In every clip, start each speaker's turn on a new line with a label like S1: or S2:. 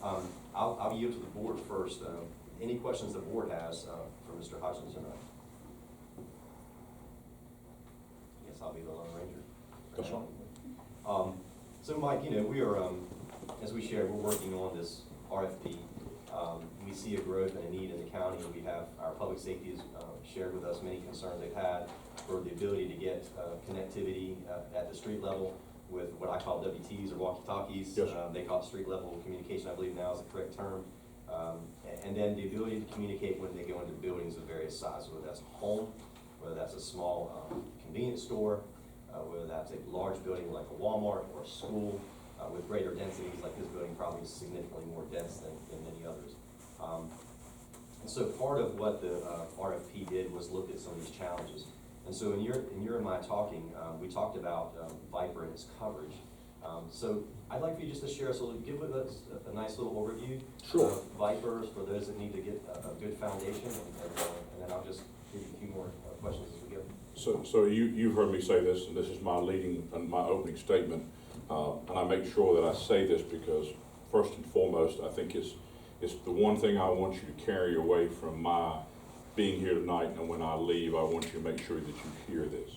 S1: I'll yield to the board first. Any questions the board has for Mr. Hutchinson? I guess I'll be the Lone Ranger.
S2: That's fine.
S1: So Mike, we are, as we shared, we're working on this RFP. We see a growth and a need in the county. We have, our public safety has shared with us many concerns they've had for the ability to get connectivity at the street level with what I call WTs or walkie-talkies.
S2: Yes.
S1: They call it street level communication, I believe now is the correct term. And then the ability to communicate when they go into buildings of various sizes, whether that's a home, whether that's a small convenience store, whether that's a large building like a Walmart or a school with greater densities, like this building probably is significantly more dense than many others. And so part of what the RFP did was look at some of these challenges. And so in your and my talking, we talked about Viper and its coverage. So I'd like for you just to share us a little, give with us a nice little overview
S2: Sure.
S1: of Vipers for those that need to get a good foundation, and then I'll just give you a few more questions as we go.
S2: So you've heard me say this, and this is my leading and my opening statement, and I make sure that I say this because first and foremost, I think it's the one thing I want you to carry away from my being here tonight, and when I leave, I want you to make sure that you hear this.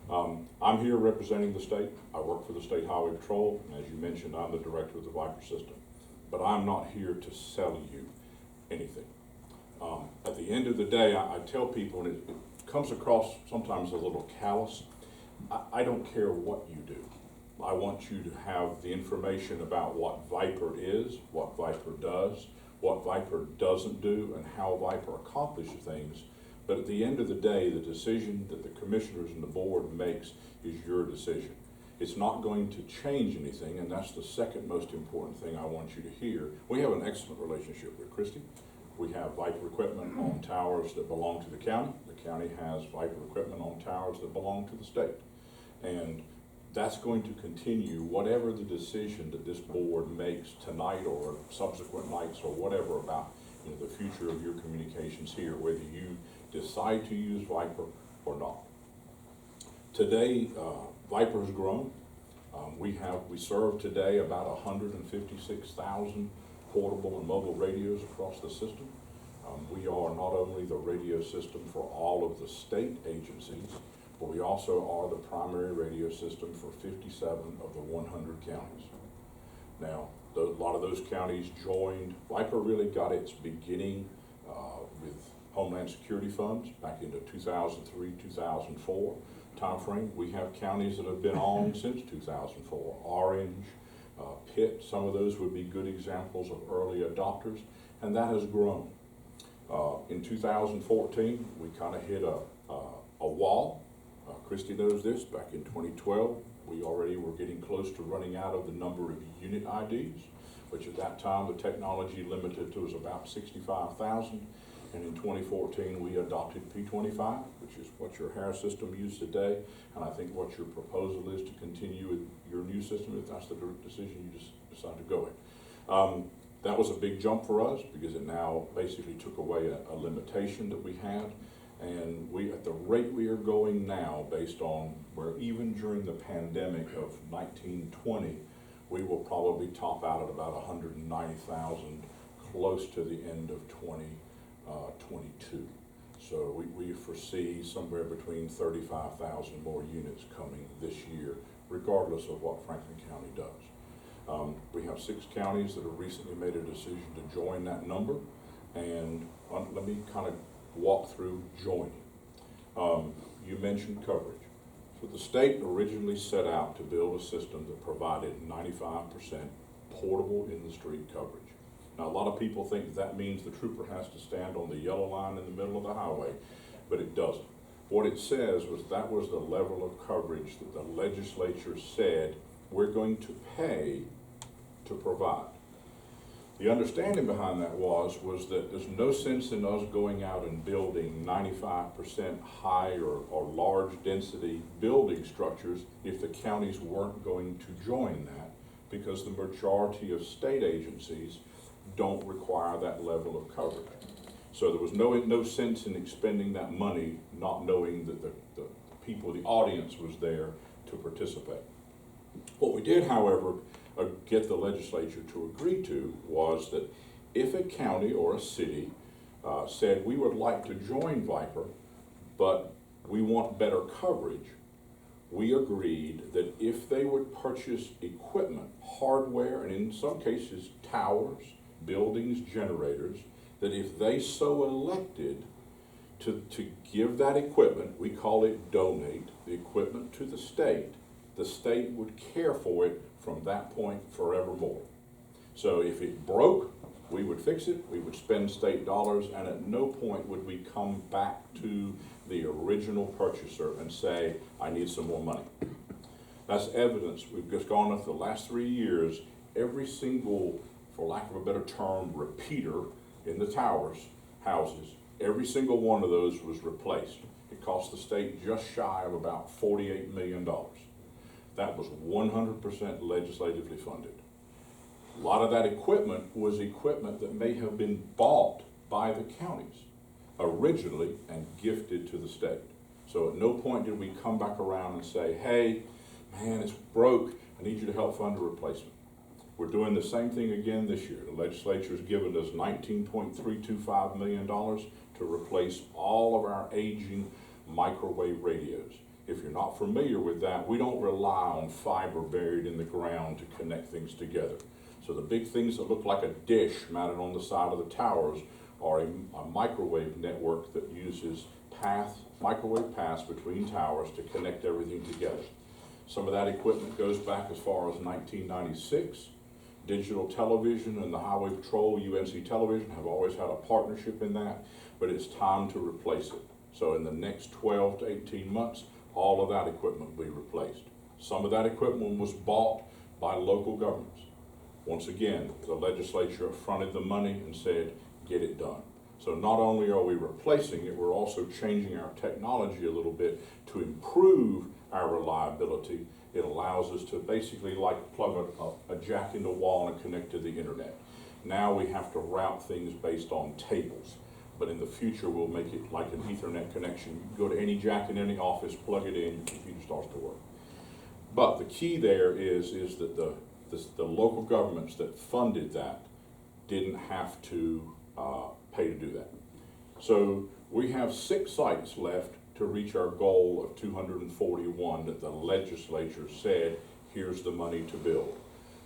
S2: I'm here representing the state. I work for the State Highway Patrol, and as you mentioned, I'm the director of the Vhf System. But I'm not here to sell you anything. At the end of the day, I tell people, and it comes across sometimes a little callous, I don't care what you do. I want you to have the information about what Viper is, what Viper does, what Viper doesn't do, and how Viper accomplishes things. But at the end of the day, the decision that the commissioners and the board makes is your decision. It's not going to change anything, and that's the second most important thing I want you to hear. We have an excellent relationship with Christie. We have Viper equipment on towers that belong to the county. The county has Viper equipment on towers that belong to the state. And that's going to continue whatever the decision that this board makes tonight or subsequent nights or whatever about the future of your communications here, whether you decide to use Viper or not. Today, Viper has grown. We serve today about 156,000 portable and mobile radios across the system. We are not only the radio system for all of the state agencies, but we also are the primary radio system for 57 of the 100 counties. Now, a lot of those counties joined. Viper really got its beginning with Homeland Security funds back into 2003, 2004 timeframe. We have counties that have been on since 2004. Orange, Pitt, some of those would be good examples of early adopters, and that has grown. In 2014, we kind of hit a wall. Christy knows this, back in 2012, we already were getting close to running out of the number of unit IDs, which at that time the technology limited to was about 65,000. And in 2014, we adopted P25, which is what your Harris system uses today. And I think what your proposal is to continue with your new system, if that's the decision you just decide to go in. That was a big jump for us because it now basically took away a limitation that we had. And we, at the rate we are going now, based on where even during the pandemic of 1920, we will probably top out at about 190,000 close to the end of 2022. So we foresee somewhere between 35,000 more units coming this year, regardless of what Franklin County does. We have 6 counties that have recently made a decision to join that number, and let me kind of walk through joining. You mentioned coverage. So the state originally set out to build a system that provided 95% portable in the street coverage. Now, a lot of people think that means the trooper has to stand on the yellow line in the middle of the highway, but it doesn't. What it says was that was the level of coverage that the legislature said we're going to pay to provide. The understanding behind that was that there's no sense in us going out and building 95% high or large density building structures if the counties weren't going to join that, because the majority of state agencies don't require that level of coverage. So there was no sense in expending that money not knowing that the people, the audience was there to participate. What we did, however, get the legislature to agree to was that if a county or a city said we would like to join Viper, but we want better coverage, we agreed that if they would purchase equipment, hardware, and in some cases towers, buildings, generators, that if they so elected to give that equipment, we call it donate, the equipment to the state would care for it from that point forevermore. So if it broke, we would fix it, we would spend state dollars, and at no point would we come back to the original purchaser and say, I need some more money. That's evidence. We've just gone up the last 3 years, every single, for lack of a better term, repeater in the towers, houses, every single one of those was replaced. It cost the state just shy of about $48 million. That was 100% legislatively funded. A lot of that equipment was equipment that may have been bought by the counties originally and gifted to the state. So at no point did we come back around and say, hey, man, it's broke, I need you to help fund a replacement. We're doing the same thing again this year. The legislature has given us $19.325 million to replace all of our aging microwave radios. If you're not familiar with that, we don't rely on fiber buried in the ground to connect things together. So the big things that look like a dish mounted on the side of the towers are a microwave network that uses microwave paths between towers to connect everything together. Some of that equipment goes back as far as 1996. Digital television and the Highway Patrol, UNC Television, have always had a partnership in that, but it's time to replace it. So in the next 12 to 18 months, all of that equipment will be replaced. Some of that equipment was bought by local governments. Once again, the legislature fronted the money and said, get it done. So not only are we replacing it, we're also changing our technology a little bit to improve our reliability. It allows us to basically like plug a jack in the wall and connect to the internet. Now we have to route things based on tables, but in the future we'll make it like an Ethernet connection. You can go to any jack in any office, plug it in, your computer starts to work. But the key there is that the local governments that funded that didn't have to pay to do that. So we have 6 sites left to reach our goal of 241 that the legislature said, here's the money to build.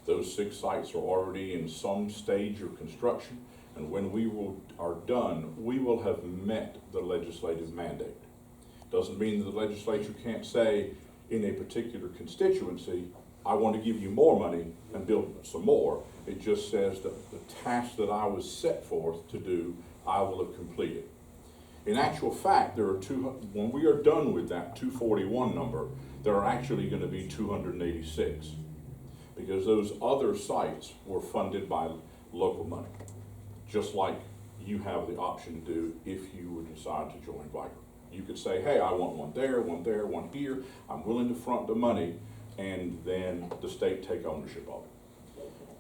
S2: Those 6 sites are already in some stage of construction, and when we are done, we will have met the legislative mandate. Doesn't mean the legislature can't say in a particular constituency, I want to give you more money and build some more. It just says that the task that I was set forth to do, I will have completed. In actual fact, when we are done with that 241 number, there are actually going to be 286, because those other sites were funded by local money, just like you have the option to do if you would decide to join Viper. You could say, hey, I want one there, one here. I'm willing to front the money, and then the state take ownership of it.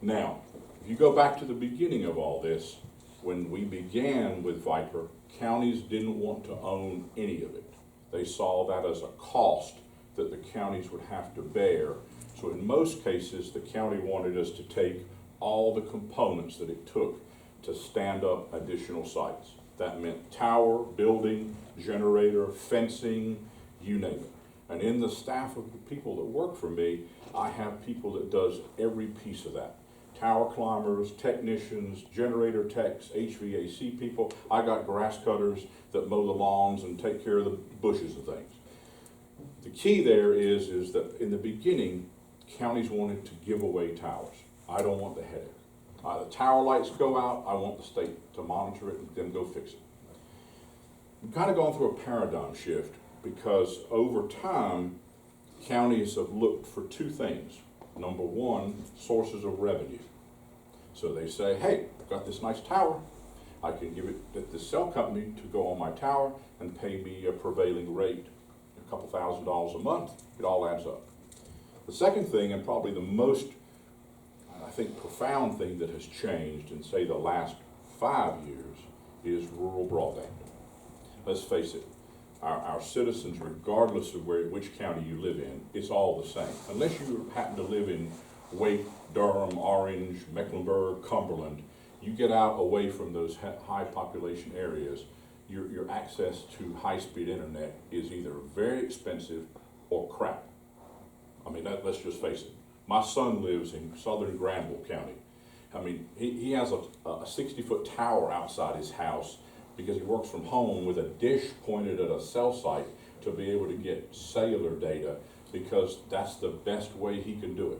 S2: Now, if you go back to the beginning of all this, when we began with Viper, counties didn't want to own any of it. They saw that as a cost that the counties would have to bear. So in most cases, the county wanted us to take all the components that it took to stand up additional sites. That meant tower, building, generator, fencing, you name it. And in the staff of the people that work for me, I have people that does every piece of that. Tower climbers, technicians, generator techs, HVAC people. I got grass cutters that mow the lawns and take care of the bushes and things. The key there is that in the beginning, counties wanted to give away towers. I don't want the headache. The tower lights go out, I want the state to monitor it and then go fix it. We've kind of gone through a paradigm shift because over time, counties have looked for 2 things. Number 1, sources of revenue. So they say, hey, I've got this nice tower. I can give it to the cell company to go on my tower and pay me a prevailing rate, a couple $1,000s a month. It all adds up. The second thing, and probably the most, I think, profound thing that has changed in, say, the last 5 years is rural broadband. Let's face it, our citizens, regardless of which county you live in, it's all the same. Unless you happen to live in Wake, Durham, Orange, Mecklenburg, Cumberland, you get out away from those high population areas, your access to high-speed internet is either very expensive or crap. I mean, let's just face it. My son lives in southern Granville County. I mean, he has a 60-foot tower outside his house because he works from home with a dish pointed at a cell site to be able to get cellular data, because that's the best way he can do it.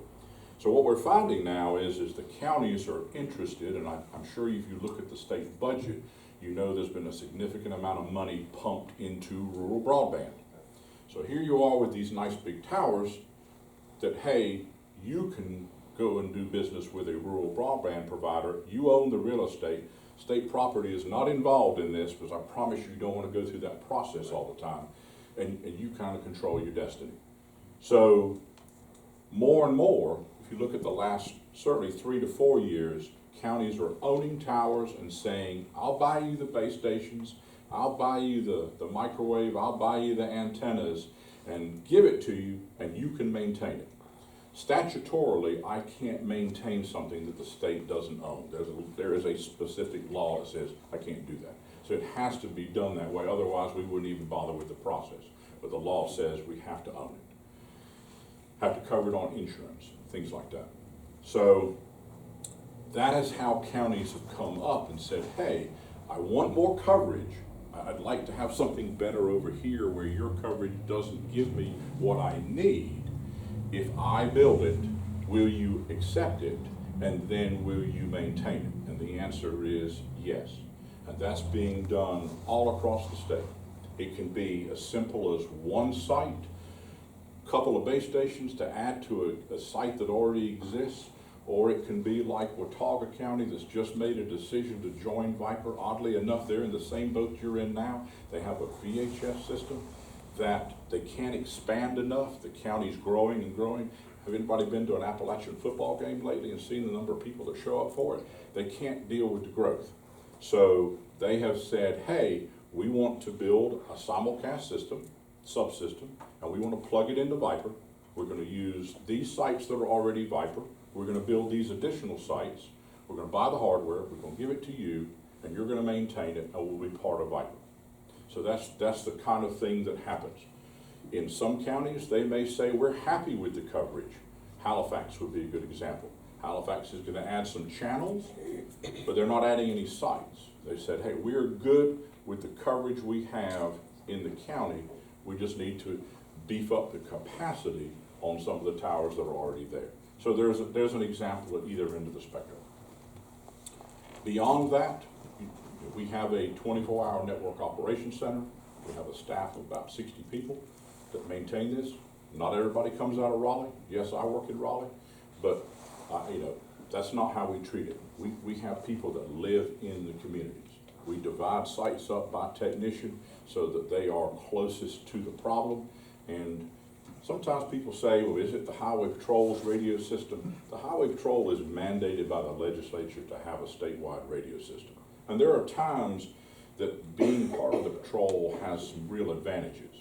S2: So what we're finding now is the counties are interested, and I'm sure if you look at the state budget, you know there's been a significant amount of money pumped into rural broadband. So here you are with these nice big towers that, hey, you can go and do business with a rural broadband provider. You own the real estate. State property is not involved in this, because I promise you don't want to go through that process all the time. And you kind of control your destiny. So more and more, if you look at the last certainly 3 to 4 years, counties are owning towers and saying, I'll buy you the base stations, I'll buy you the microwave, I'll buy you the antennas, and give it to you, and you can maintain it. Statutorily, I can't maintain something that the state doesn't own. There is a specific law that says I can't do that. So it has to be done that way, otherwise we wouldn't even bother with the process. But the law says we have to own it. Have to cover it on insurance, things like that. So that is how counties have come up and said, hey, I want more coverage. I'd like to have something better over here where your coverage doesn't give me what I need. If I build it, will you accept it? And then will you maintain it? And the answer is yes. And that's being done all across the state. It can be as simple as one site, a couple of base stations to add to a site that already exists, or it can be like Watauga County that's just made a decision to join Viper. Oddly enough, they're in the same boat you're in now. They have a Vhf system that they can't expand enough. The county's growing and growing. Have anybody been to an Appalachian football game lately and seen the number of people that show up for it? They can't deal with the growth. So they have said, hey, we want to build a simulcast system, subsystem, and we want to plug it into Viper. We're going to use these sites that are already Viper. We're going to build these additional sites. We're going to buy the hardware. We're going to give it to you, and you're going to maintain it, and we'll be part of Viper. So that's the kind of thing that happens. In some counties, they may say, we're happy with the coverage. Halifax would be a good example. Halifax is going to add some channels, but they're not adding any sites. They said, hey, we're good with the coverage we have in the county. We just need to beef up the capacity on some of the towers that are already there. So there's an example at either end of the spectrum. Beyond that, we have a 24-hour network operations center. We have a staff of about 60 people that maintain this. Not everybody comes out of Raleigh. Yes, I work in Raleigh, but that's not how we treat it. We have people that live in the communities. We divide sites up by technician so that they are closest to the problem. And sometimes people say, well, is it the Highway Patrol's radio system? The Highway Patrol is mandated by the legislature to have a statewide radio system. And there are times that being part of the patrol has some real advantages.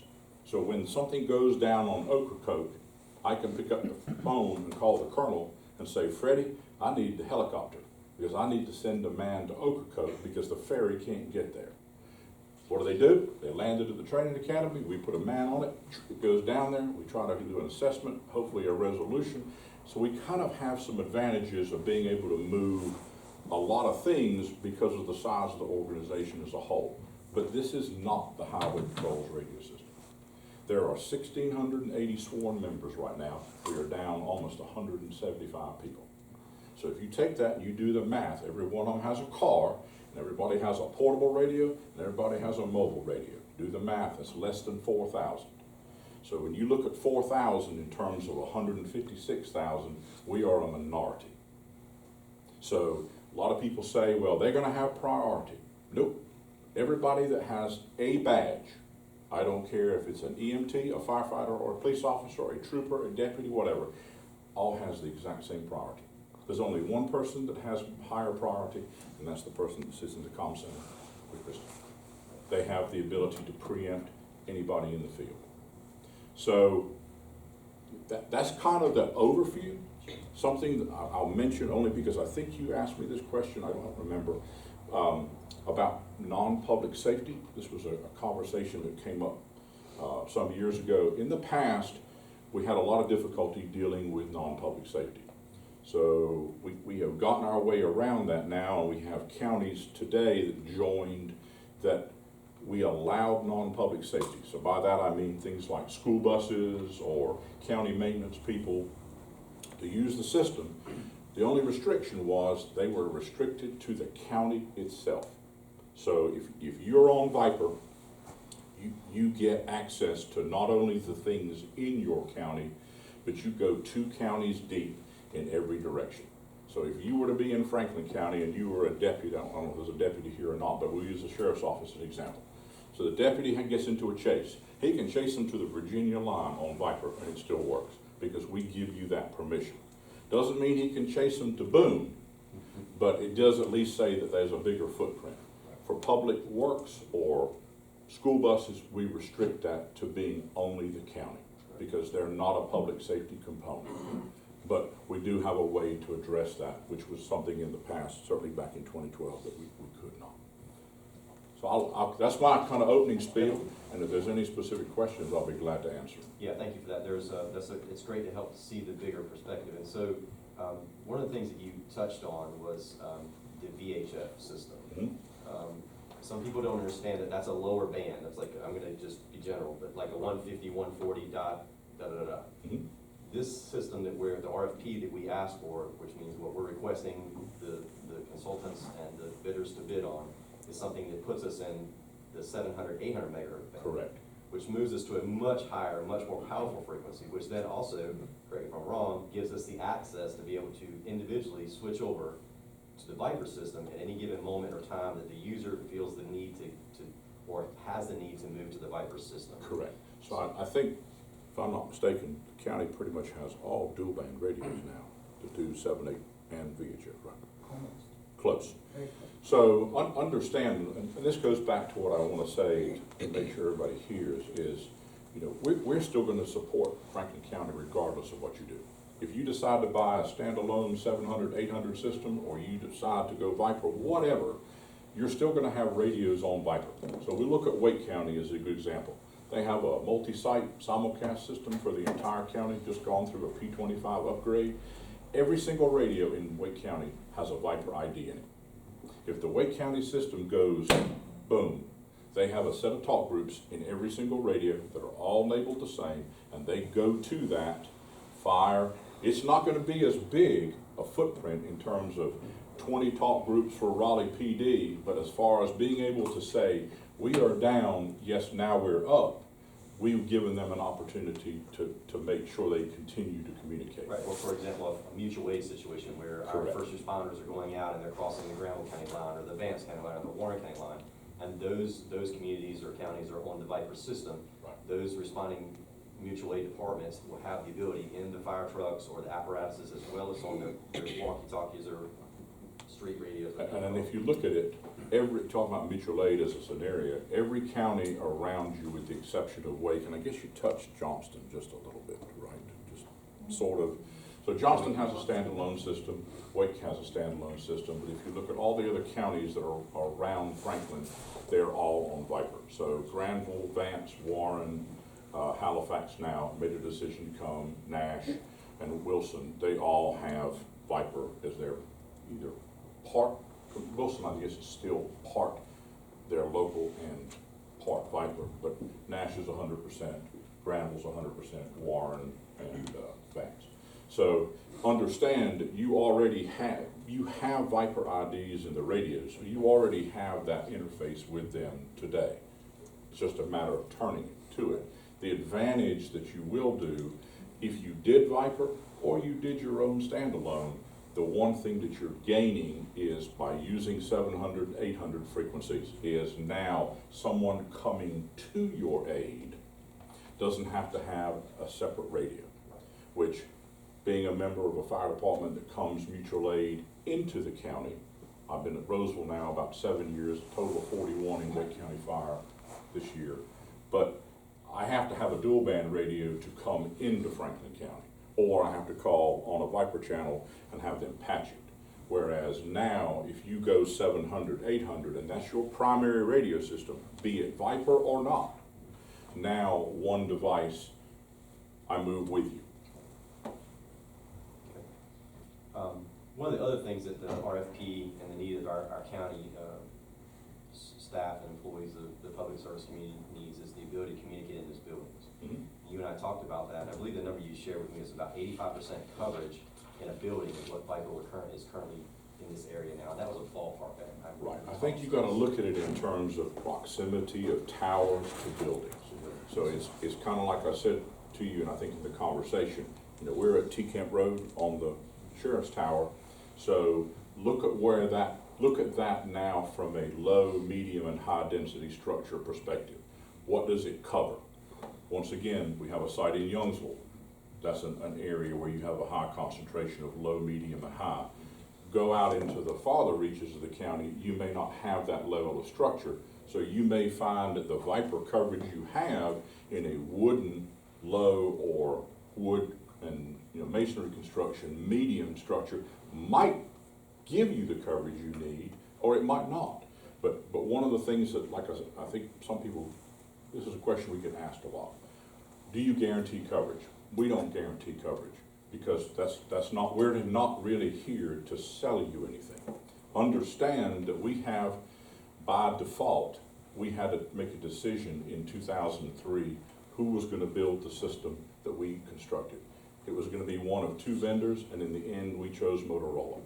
S2: So when something goes down on Ocracoke, I can pick up the phone and call the colonel and say, Freddie, I need the helicopter because I need to send a man to Ocracoke because the ferry can't get there. What do? They land it at the training academy. We put a man on it. It goes down there. We try to do an assessment, hopefully a resolution. So we kind of have some advantages of being able to move a lot of things because of the size of the organization as a whole. But this is not the Highway Patrol's radio system. There are 1,680 sworn members right now. We are down almost 175 people. So if you take that and you do the math, every one of them has a car, and everybody has a portable radio, and everybody has a mobile radio. Do the math, it's less than 4,000. So when you look at 4,000 in terms of 156,000, we are a minority. So a lot of people say, well, they're gonna have priority. Nope. Everybody that has a badge, I don't care if it's an EMT, a firefighter, or a police officer, or a trooper, a deputy, whatever, all has the exact same priority. There's only one person that has higher priority, and that's the person that sits in the comm center with Kristen. They have the ability to preempt anybody in the field. So that's kind of the overview. Something that I'll mention only because I think you asked me this question, I don't remember, about non-public safety. This was a conversation that came up some years ago. In the past, we had a lot of difficulty dealing with non-public safety. So we have gotten our way around that now, and we have counties today that joined that we allowed non-public safety. So by that I mean things like school buses or county maintenance people to use the system. The only restriction was they were restricted to the county itself. So if you're on Viper, you get access to not only the things in your county, but you go 2 counties deep in every direction. So if you were to be in Franklin County and you were a deputy, I don't know if there's a deputy here or not, but we'll use the sheriff's office as an example. So the deputy gets into a chase. He can chase them to the Virginia line on Viper and it still works because we give you that permission. Doesn't mean he can chase them to Boone, but it does at least say that there's a bigger footprint. For public works or school buses, we restrict that to being only the county because they're not a public safety component. But we do have a way to address that, which was something in the past, certainly back in 2012, that we could not. So that's my kind of opening spiel, and if there's any specific questions, I'll be glad to answer.
S1: Yeah, thank you for that. It's great to help see the bigger perspective. And so one of the things that you touched on was the Vhf system.
S2: Mm-hmm.
S1: Some people don't understand that that's a lower band. That's like, I'm going to just be general, but like a 150, 140 dot, da-da-da-da.
S2: Mm-hmm.
S1: This system that the RFP that we asked for, which means what we're requesting the consultants and the bidders to bid on, is something that puts us in the 700, 800 megahertz band.
S2: Correct.
S1: Which moves us to a much higher, much more powerful frequency, which then also, correct me if I'm wrong, gives us the access to be able to individually switch over to the Viper system at any given moment or time that the user feels the need to or has the need to move to the Viper system.
S2: Correct. So I think, if I'm not mistaken, the county pretty much has all dual band radios now to do 7, 8, and VHF, right? Close. So understand, and this goes back to what I want to say to make sure everybody hears is, you know, we're still going to support Franklin County regardless of what you do. If you decide to buy a standalone 700, 800 system, or you decide to go Viper, whatever, you're still going to have radios on Viper. So we look at Wake County as a good example. They have a multi-site simulcast system for the entire county, just gone through a P25 upgrade. Every single radio in Wake County has a Viper ID in it. If the Wake County system goes boom, they have a set of talk groups in every single radio that are all labeled the same, and they go to that fire. It's not going to be as big a footprint in terms of 20 talk groups for Raleigh PD, but as far as being able to say, we are down, yes, now we're up, we've given them an opportunity to make sure they continue to communicate.
S1: Right, or for example, a mutual aid situation where
S2: Correct.
S1: our first responders are going out and they're crossing the Granville County line or the Vance County line or the Warren County line, and those communities or counties are on the Viper system.
S2: Right. Those
S1: Those responding mutual aid departments will have the ability in the fire trucks or the apparatuses as well as on their walkie-talkies or street radios.
S2: And then if you look at it, talking about mutual aid as a scenario, every county around you with the exception of Wake, and I guess you touched Johnston just a little bit, right? Just sort of. So Johnston has a standalone system, Wake has a standalone system, but if you look at all the other counties that are around Franklin, they're all on Viper. So Granville, Vance, Warren, Halifax now made a decision to come, Nash and Wilson, they all have Viper as their either part, Wilson I guess is still part their local and part Viper, but Nash is 100%, Granville's 100%, Warren and Vance. So understand that you already have Viper IDs in the radios, so you already have that interface with them today. It's just a matter of turning it to it. The advantage that you will do if you did Viper or you did your own standalone, the one thing that you're gaining is by using 700, 800 frequencies is now someone coming to your aid doesn't have to have a separate radio, which being a member of a fire department that comes mutual aid into the county, I've been at Roseville now about 7 years, a total of 41 in Wake County Fire this year, but I have to have a dual band radio to come into Franklin County. or I have to call on a Viper channel and have them patch it. Whereas now, if you go 700, 800, and that's your primary radio system, be it Viper or not, now one device, I move with you.
S1: One of the other things that the RFP and the need of our county staff and employees of the public service community needs is the ability to communicate in those buildings.
S2: Mhm.
S1: You and I talked about that. I believe the number you shared with me is about 85% coverage in a building is what Viper is currently in this area now. And that was a ballpark.
S2: Right, I think you gotta look at it in terms of proximity of towers to buildings. So it's kinda like I said to you, and I think in the conversation, you know, we're at T Camp Road on the Sheriff's Tower. So look at that now from a low, medium, and high density structure perspective. What does it cover? Once again, we have a site in Youngsville. That's an area where you have a high concentration of low, medium, and high. Go out into the farther reaches of the county, you may not have that level of structure. So you may find that the Viper coverage you have in a wooden, low, or wood and masonry construction, medium structure might give you the coverage you need, or it might not. But one of the things that, like I think some people, this is a question we get asked a lot. Do you guarantee coverage? We don't guarantee coverage because we're not really here to sell you anything. Understand that we have, by default, we had to make a decision in 2003 who was going to build the system that we constructed. It was going to be one of two vendors, and in the end, we chose Motorola.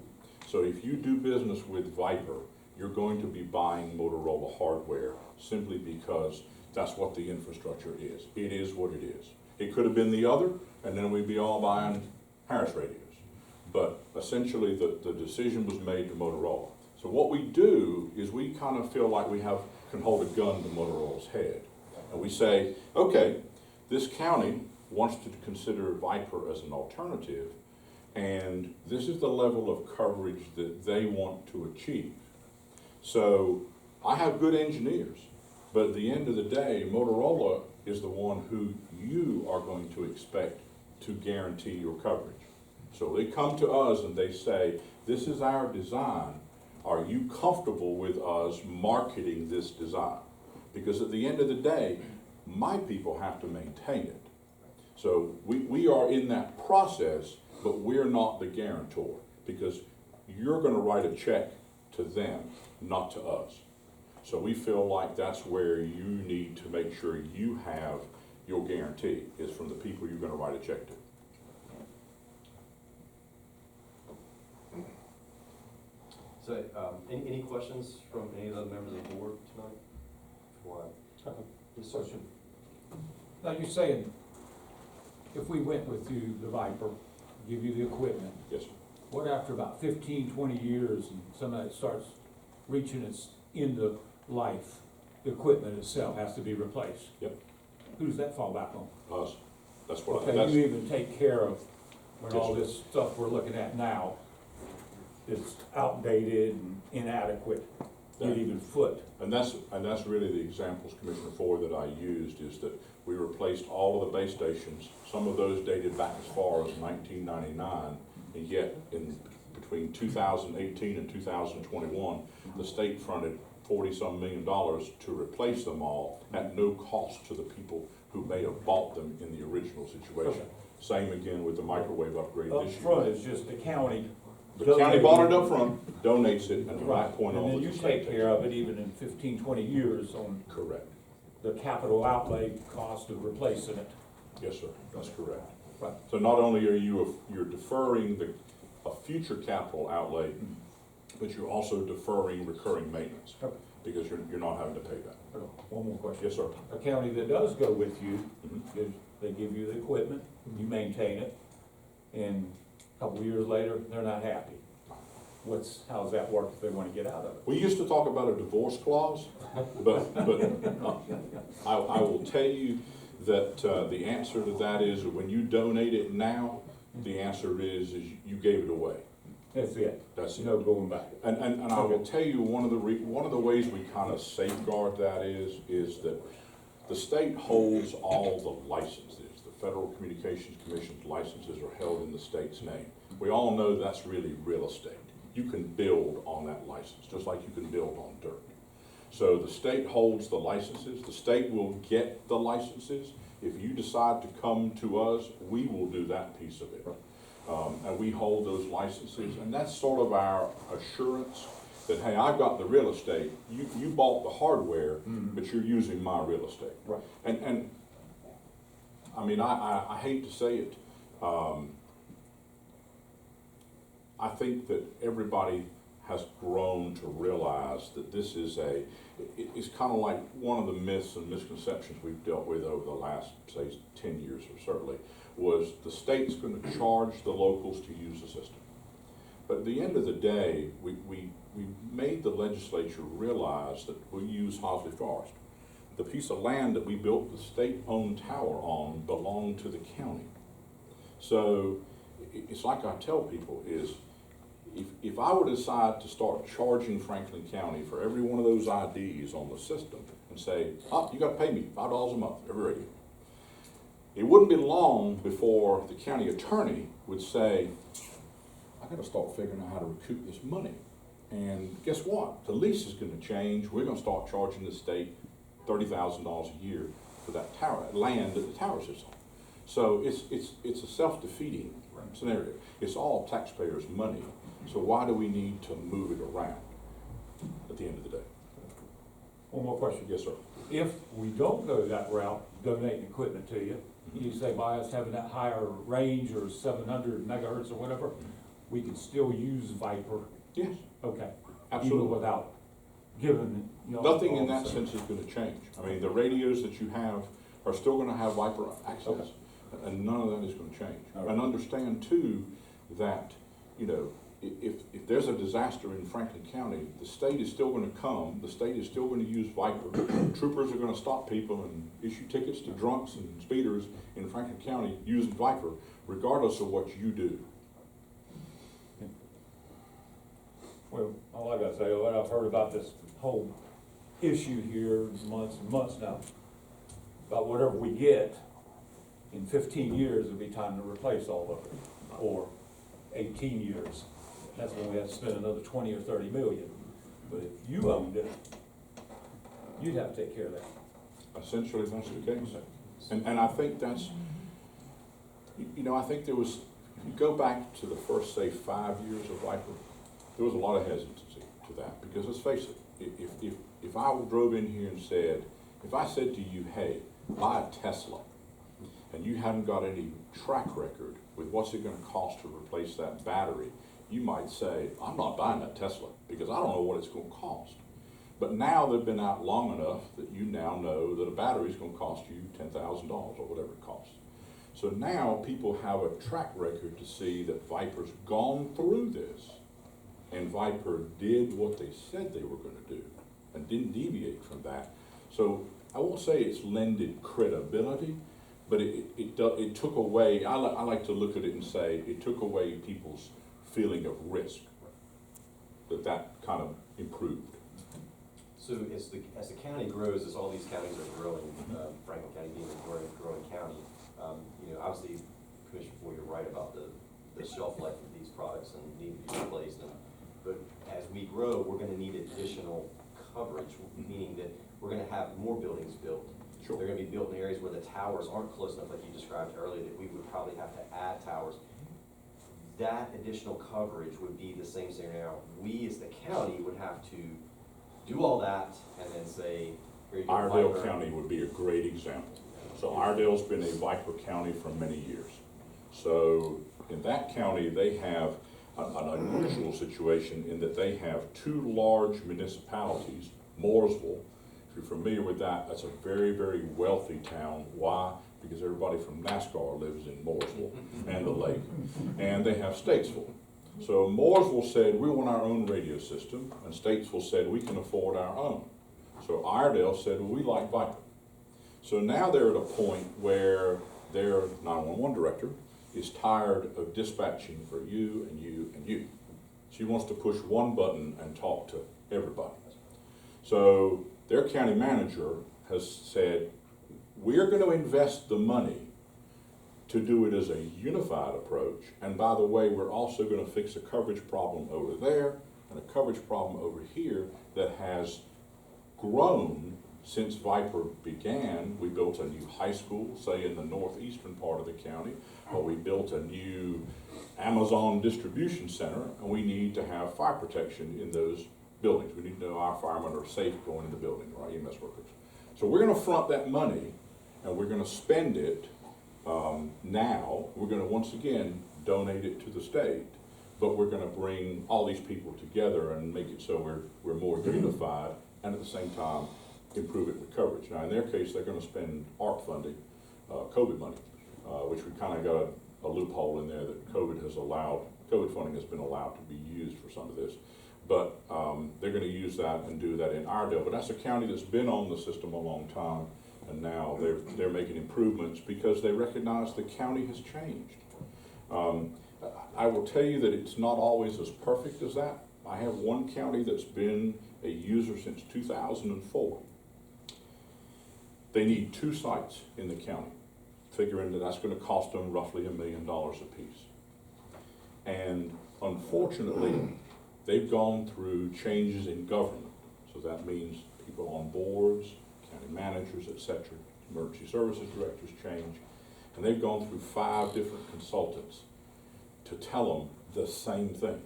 S2: So if you do business with Viper, you're going to be buying Motorola hardware simply because that's what the infrastructure is. It is what it is. It could have been the other, and then we'd be all buying Harris radios. But essentially, the decision was made to Motorola. So what we do is we kind of feel like we can hold a gun to Motorola's head. And we say, okay, this county wants to consider Viper as an alternative, and this is the level of coverage that they want to achieve. So I have good engineers, but at the end of the day, Motorola is the one who you are going to expect to guarantee your coverage. So they come to us and they say, this is our design. Are you comfortable with us marketing this design? Because at the end of the day, my people have to maintain it. So we are in that process, but we're not the guarantor because you're going to write a check to them, not to us. So we feel like that's where you need to make sure you have your guarantee is from the people you're going to write a check to.
S1: So, any questions from any of the members of the board tonight? Before
S3: Yes, sir. Now, you're saying, if we went with you, the Viper, give you the equipment,
S2: Yes, sir.
S3: what after about 15, 20 years, and somebody starts reaching its end of life, the equipment itself has to be replaced?
S2: Yep.
S3: Who does that fall back on?
S2: Us. That's what
S3: Okay, you even take care of when
S2: Yes,
S3: all
S2: sir.
S3: this stuff we're looking at now is outdated and inadequate,
S2: Yeah.
S3: not even foot.
S2: And that's really the examples, Commissioner Ford, that I used, is that we replaced all of the base stations. Some of those dated back as far as 1999, and yet in between 2018 and 2021, the state fronted $40-some million to replace them all at no cost to the people who may have bought them in the original situation. Same again with the microwave upgrade
S3: Up
S2: this year.
S3: front is just the county.
S2: The county bought it up front, donates it, and the right point on.
S3: And then you take care of it even in 15, 20 years on
S2: Correct.
S3: the capital outlay cost of replacing it.
S2: Yes, sir, that's correct.
S3: Right.
S2: So not only are you're deferring a future capital outlay, but you're also deferring recurring maintenance,
S3: Okay.
S2: because you're not having to pay that.
S3: One more question.
S2: Yes, sir.
S3: A county that does go with you,
S2: Mhm.
S3: they give you the equipment, you maintain it, and a couple of years later, they're not happy. How's that work if they want to get out of it?
S2: We used to talk about a divorce clause, but I will tell you that the answer to that is when you donate it now, the answer is you gave it away.
S3: That's it.
S2: That's it.
S3: No going back.
S2: And I will tell you, one of the ways we kind of safeguard that is that the state holds all the licenses, the Federal Communications Commission's licenses are held in the state's name. We all know that's really real estate. You can build on that license, just like you can build on dirt. So the state holds the licenses. The state will get the licenses. If you decide to come to us, we will do that piece of it. And we hold those licenses, and that's sort of our assurance that, hey, I've got the real estate. You bought the hardware, but you're using my real estate.
S3: Right.
S2: And I mean, I hate to say it. I think that everybody has grown to realize that this is it's kind of like one of the myths and misconceptions we've dealt with over the last, say, 10 years or certainly, was the state's going to charge the locals to use the system. But at the end of the day, we made the legislature realize that we use Hosley Forest. The piece of land that we built the state-owned tower on belonged to the county. So it's like I tell people is, if I were to decide to start charging Franklin County for every one of those IDs on the system and say, oh, you gotta pay me $5 a month every radio, it wouldn't be long before the county attorney would say, I gotta start figuring out how to recoup this money. And guess what? The lease is gonna change. We're gonna start charging the state $30,000 a year for that tower, land that the tower sits on. So it's a self-defeating scenario. It's all taxpayers' money. So why do we need to move it around at the end of the day?
S3: One more question.
S2: Yes, sir.
S3: If we don't go that route, donating equipment to you, you say by us having that higher range or 700 megahertz or whatever, we can still use Viper?
S2: Yes.
S3: Okay.
S2: Absolutely.
S3: Even without giving, you know.
S2: Nothing in that sense is going to change. I mean, the radios that you have are still going to have Viper access,
S3: Okay.
S2: and none of that is going to change.
S3: All right.
S2: And understand too that, you know, if there's a disaster in Franklin County, the state is still going to come. The state is still going to use Viper. Troopers are going to stop people and issue tickets to drunks and speeders in Franklin County using Viper, regardless of what you do.
S3: Well, all I gotta say, what I've heard about this whole issue here months and months now, about whatever we get, in 15 years, it'll be time to replace all of it, or 18 years. That's when we have to spend another 20 or 30 million. But if you owned it, you'd have to take care of that.
S2: Essentially, that's the case. And I think that's, you know, I think there was, if you go back to the first, say, 5 years of Viper, there was a lot of hesitancy to that, because let's face it, if I drove in here and said, if I said to you, hey, buy a Tesla, and you haven't got any track record with what's it gonna cost to replace that battery, you might say, I'm not buying that Tesla, because I don't know what it's gonna cost. But now they've been out long enough that you now know that a battery is gonna cost you $10,000 or whatever it costs. So now people have a track record to see that Viper's gone through this, and Viper did what they said they were going to do and didn't deviate from that. So I won't say it's lended credibility, but it took away, I like to look at it and say, it took away people's feeling of risk, that kind of improved.
S1: So as the county grows, as all these counties are growing, Franklin County being a growing county, you know, obviously, Commissioner Ford, you're right about the shelf life of these products and need to be replaced. But as we grow, we're gonna need additional coverage, meaning that we're gonna have more buildings built.
S2: Sure.
S1: They're gonna be built in areas where the towers aren't close enough, like you described earlier, that we would probably have to add towers. That additional coverage would be the same scenario. We, as the county, would have to do all that and then say, here you go,
S2: Iredale
S1: Viper.
S2: County would be a great example. So Iredale's been a Viper county for many years. So in that county, they have an unusual situation in that they have two large municipalities. Mooresville, if you're familiar with that, that's a very, very wealthy town. Why? Because everybody from NASCAR lives in Mooresville and the lake. And they have Statesville. So Mooresville said, we want our own radio system, and Statesville said, we can afford our own. So Iredale said, well, we like Viper. So now they're at a point where their 911 director is tired of dispatching for you and you and you. She wants to push one button and talk to everybody. So their county manager has said, we're going to invest the money to do it as a unified approach. And by the way, we're also gonna fix a coverage problem over there and a coverage problem over here that has grown since Viper began. We built a new high school, say in the northeastern part of the county, or we built a new Amazon distribution center, and we need to have fire protection in those buildings. We need to know our firemen are safe going in the building, or our EMS workers. So we're gonna front that money, and we're gonna spend it now. We're gonna, once again, donate it to the state, but we're gonna bring all these people together and make it so we're more unified, and at the same time, improve it with coverage. Now, in their case, they're gonna spend ARP funding, COVID money, which we kind of got a loophole in there that COVID funding has been allowed to be used for some of this. But they're gonna use that and do that in our deal. But that's a county that's been on the system a long time, and now they're making improvements because they recognize the county has changed. I will tell you that it's not always as perfect as that. I have one county that's been a user since 2004. They need 2 sites in the county, figuring that that's gonna cost them roughly $1 million apiece. And unfortunately, they've gone through changes in government. So that means people on boards, county managers, et cetera, emergency services directors change. And they've gone through 5 different consultants to tell them the same thing.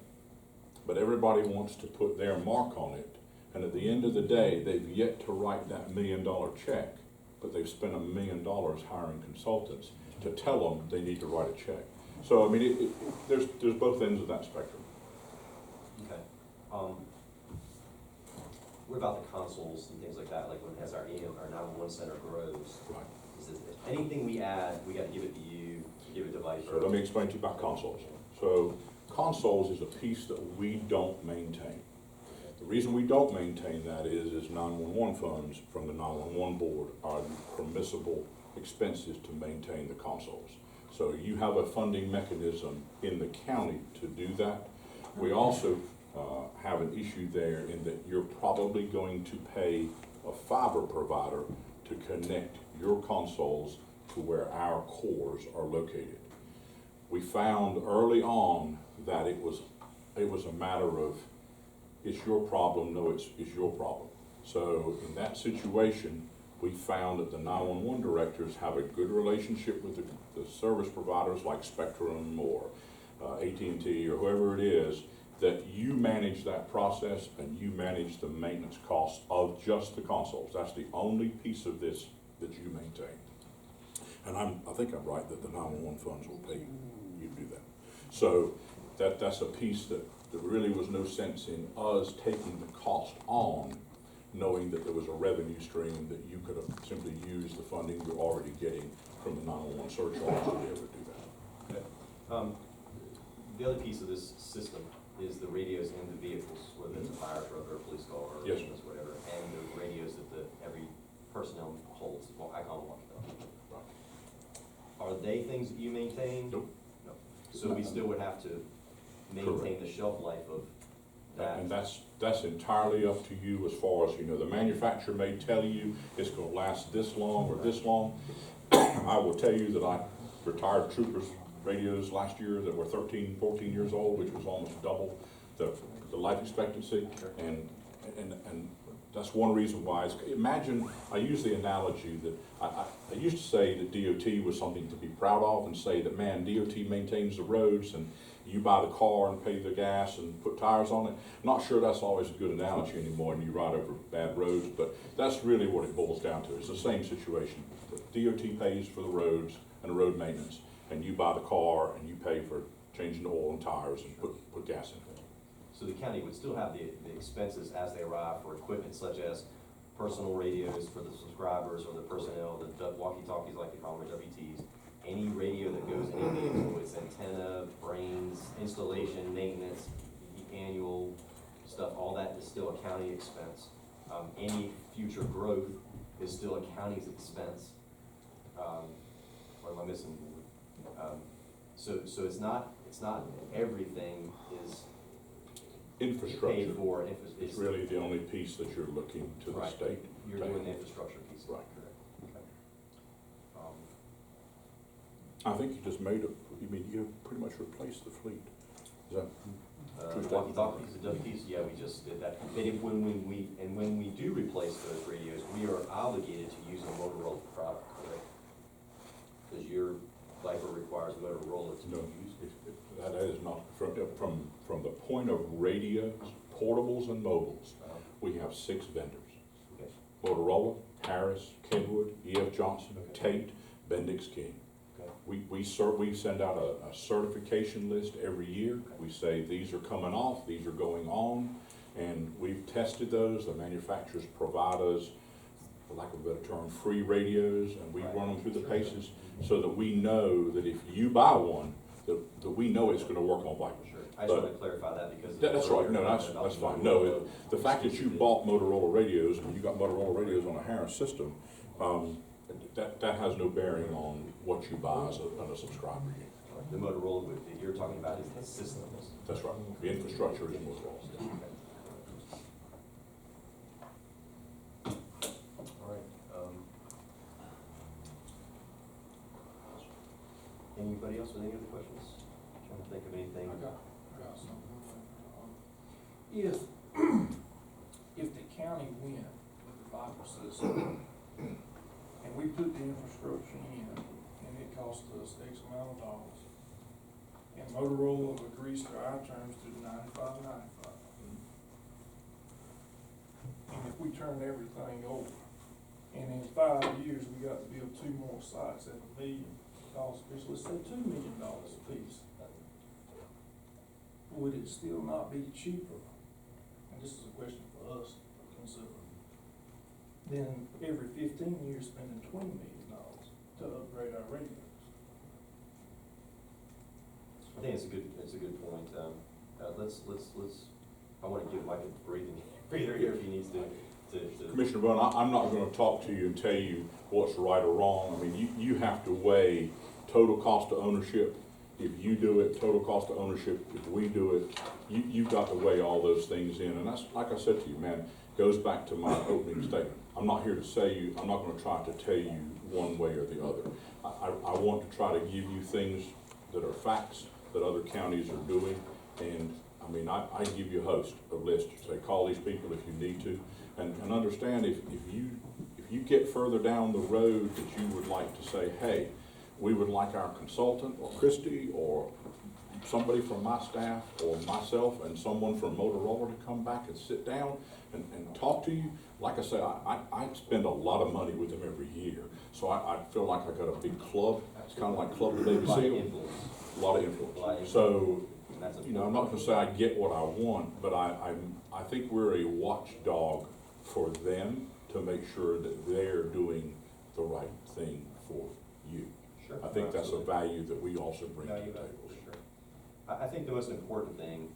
S2: But everybody wants to put their mark on it. And at the end of the day, they've yet to write that $1 million check, but they've spent $1 million hiring consultants to tell them they need to write a check. So, I mean, there's both ends of that spectrum.
S1: Okay. What about the consoles and things like that? Like when as our 911 center grows,
S2: Right.
S1: is it anything we add, we got to give it to you, give it to Viper?
S2: So let me explain to you about consoles. So consoles is a piece that we don't maintain. The reason we don't maintain that is 911 funds from the 911 board are permissible expenses to maintain the consoles. So you have a funding mechanism in the county to do that. We also have an issue there in that you're probably going to pay a fiber provider to connect your consoles to where our cores are located. We found early on that it was a matter of, it's your problem, no, it's your problem. So in that situation, we found that the 911 directors have a good relationship with the service providers like Spectrum or AT&T or whoever it is, that you manage that process and you manage the maintenance costs of just the consoles. That's the only piece of this that you maintain. And I think I'm right that the 911 funds will pay you to do that. So that's a piece that there really was no sense in us taking the cost on, knowing that there was a revenue stream that you could have simply used the funding you're already getting from the 911 surcharge to be able to do that.
S1: Okay. The other piece of this system is the radios in the vehicles, whether it's a fire truck or a police car or
S2: Yes,
S1: whatever, and the radios that every personnel holds. Well, I call them walkie-talkies.
S2: Right.
S1: Are they things that you maintain?
S2: Nope.
S1: No. So we still would have to maintain
S2: Correct.
S1: the shelf life of that.
S2: And that's entirely up to you as far as, the manufacturer may tell you it's gonna last this long or this long. I will tell you that I retired troopers radios last year that were 13, 14 years old, which was almost double the life expectancy. And that's one reason why. Imagine, I use the analogy that I used to say that DOT was something to be proud of and say that, man, DOT maintains the roads and you buy the car and pay the gas and put tires on it. Not sure that's always a good analogy anymore and you ride over bad roads, but that's really what it boils down to. It's the same situation. The DOT pays for the roads and the road maintenance, and you buy the car and you pay for changing the oil and tires and put gas in it.
S1: So the county would still have the expenses as they arrive for equipment such as personal radios for the subscribers or the personnel, the walkie-talkies like they call them, WTs. Any radio that goes in a vehicle, its antenna, brains, installation, maintenance, annual stuff, all that is still a county expense. Any future growth is still a county's expense. Or am I missing? So it's not everything is
S2: Infrastructure.
S1: paid for.
S2: It's really the only piece that you're looking to the
S1: Right.
S2: state.
S1: You're doing the infrastructure piece.
S2: Right.
S1: Correct. Okay.
S2: I think you just made you pretty much replaced the fleet. Is that?
S1: Walkie-talkies, the WPs, yeah, we just did that. When we do replace those radios, we are obligated to use a Motorola product, correct? Because your Viper requires Motorola to
S2: No,
S1: be used.
S2: that is not, from the point of radios, portables and mobiles, we have 6 vendors.
S1: Okay.
S2: Motorola, Harris, Kenwood, E.F. Johnson, Tate, Bendix King.
S1: Okay.
S2: We send out a certification list every year. We say, these are coming off, these are going on, and we've tested those. The manufacturers provide us, for lack of a better term, free radios, and we run them through the paces so that we know that if you buy one, that we know it's gonna work on Viper.
S1: Sure. I just want to clarify that because.
S2: That's right, no, that's fine. No, the fact that you bought Motorola radios and you got Motorola radios on a Harris system, that has no bearing on what you buy as a subscriber.
S1: The Motorola that you're talking about is the system.
S2: That's right, the infrastructure is Motorola.
S1: All right. Anybody else with any other questions? Trying to think of anything.
S4: I got something. If the county went with the Vhf System, and we put the infrastructure in, and it cost us X amount of dollars, and Motorola agrees to our terms to $95.95. And if we turn everything over, and in 5 years, we got to build 2 more sites at $1 million, let's say $2 million a piece, would it still not be cheaper? And this is a question for us to consider. Then every 15 years spending $20 million to upgrade our radios.
S1: I think it's a good point. I want to give Mike a breather here if he needs to.
S2: Commissioner Bone, I'm not gonna talk to you and tell you what's right or wrong. I mean, you have to weigh total cost of ownership. If you do it, total cost of ownership, if we do it, you've got to weigh all those things in. And that's, like I said to you, man, goes back to my opening statement. I'm not here to I'm not gonna try to tell you one way or the other. I want to try to give you things that are facts that other counties are doing. And I mean, I give you a host of lists, say, call these people if you need to. And understand if you get further down the road that you would like to say, hey, we would like our consultant or Christie or somebody from my staff or myself and someone from Motorola to come back and sit down and talk to you. Like I said, I spend a lot of money with them every year. So I feel like I got a big club. It's kind of like Club the Navy SEAL. A lot of influence. So, you know, I'm not gonna say I get what I want, but I think we're a watchdog for them to make sure that they're doing the right thing for you.
S1: Sure.
S2: I think that's a value that we also bring to the
S1: Value
S2: table.
S1: add, for sure. I think the most important thing,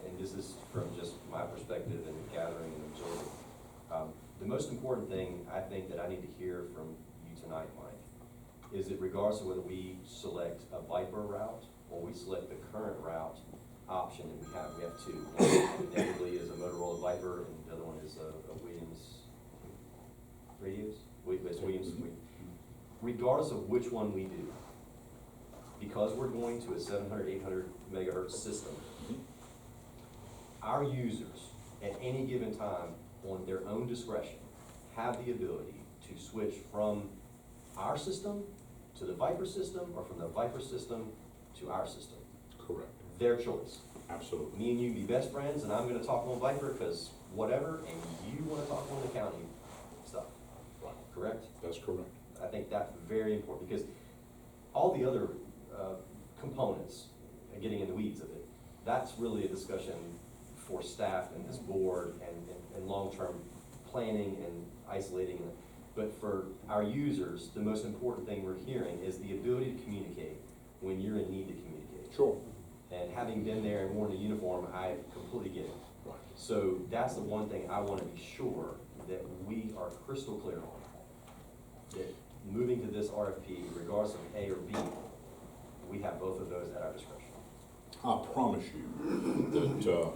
S1: and this is from just my perspective and gathering and observing, the most important thing I think that I need to hear from you tonight, Mike, is that regardless of whether we select a Viper route or we select the current route option that we have 2. One inevitably is a Motorola Viper, and the other one is a Williams radios. It's Williams. Regardless of which one we do, because we're going to a 700, 800 megahertz system, our users at any given time on their own discretion have the ability to switch from our system to the Viper system or from the Viper system to our system.
S2: Correct.
S1: Their choice.
S2: Absolutely.
S1: Me and you be best friends, and I'm gonna talk on Viper because whatever, and you wanna talk on the county stuff.
S2: Right.
S1: Correct?
S2: That's correct.
S1: I think that's very important because all the other components, and getting in the weeds of it, that's really a discussion for staff and this board and long-term planning and isolating. But for our users, the most important thing we're hearing is the ability to communicate when you're in need to communicate.
S2: Sure.
S1: And having been there and worn the uniform, I completely get it.
S2: Right.
S1: So that's the one thing I want to be sure that we are crystal clear on. That moving to this RFP, regardless of A or B, we have both of those at our discretion.
S2: I promise you that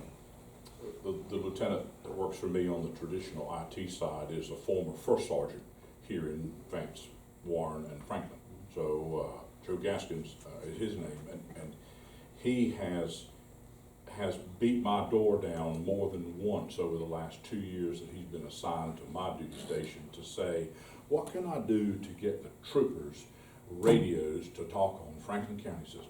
S2: the lieutenant that works for me on the traditional IT side is a former first sergeant here in Vance, Warren, and Franklin. So Joe Gaskins is his name, and he has beat my door down more than once over the last 2 years that he's been assigned to my duty station to say, what can I do to get the troopers radios to talk on Franklin County system?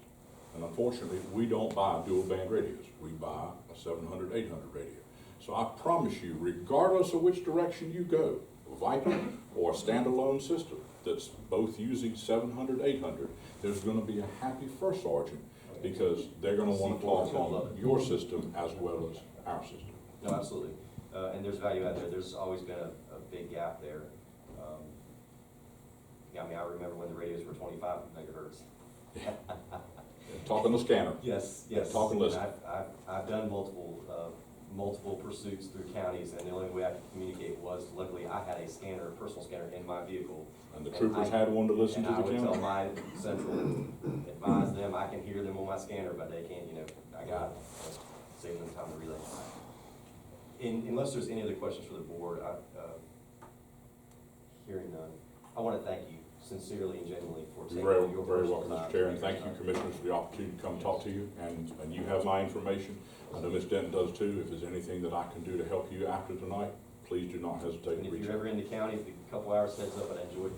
S2: And unfortunately, we don't buy dual band radios. We buy a 700, 800 radio. So I promise you, regardless of which direction you go, Viper or a standalone system that's both using 700, 800, there's gonna be a happy first sergeant because they're gonna wanna talk on your system as well as our system.
S1: No, absolutely. And there's value out there. There's always been a big gap there. Yeah, I mean, I remember when the radios were 25 megahertz.
S2: Talking the scanner.
S1: Yes.
S2: Talking listen.
S1: I've done multiple pursuits through counties, and the only way I could communicate was, luckily, I had a scanner, a personal scanner in my vehicle.
S2: And the troopers had one to listen to the
S1: And I would tell
S2: counter.
S1: my central, advise them, I can hear them on my scanner, but they can't, I got it. Save them time to relay. Unless there's any other questions for the board, hearing none, I want to thank you sincerely and genuinely for taking
S2: You're
S1: your
S2: very
S1: personal
S2: welcome,
S1: time.
S2: Mr. Chair, and thank you, Commissioners, for the opportunity to come talk to you, and you have my information. I know Ms. Denton does too. If there's anything that I can do to help you after tonight, please do not hesitate
S1: And
S2: to
S1: if
S2: reach
S1: you're ever
S2: out.
S1: in the county, if a couple hours heads up, I'd enjoy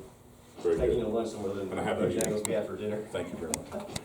S2: Very
S1: taking you
S2: good.
S1: to lunch somewhere than
S2: And a happy New Year.
S1: Bojangles we had for dinner.
S2: Thank you very much.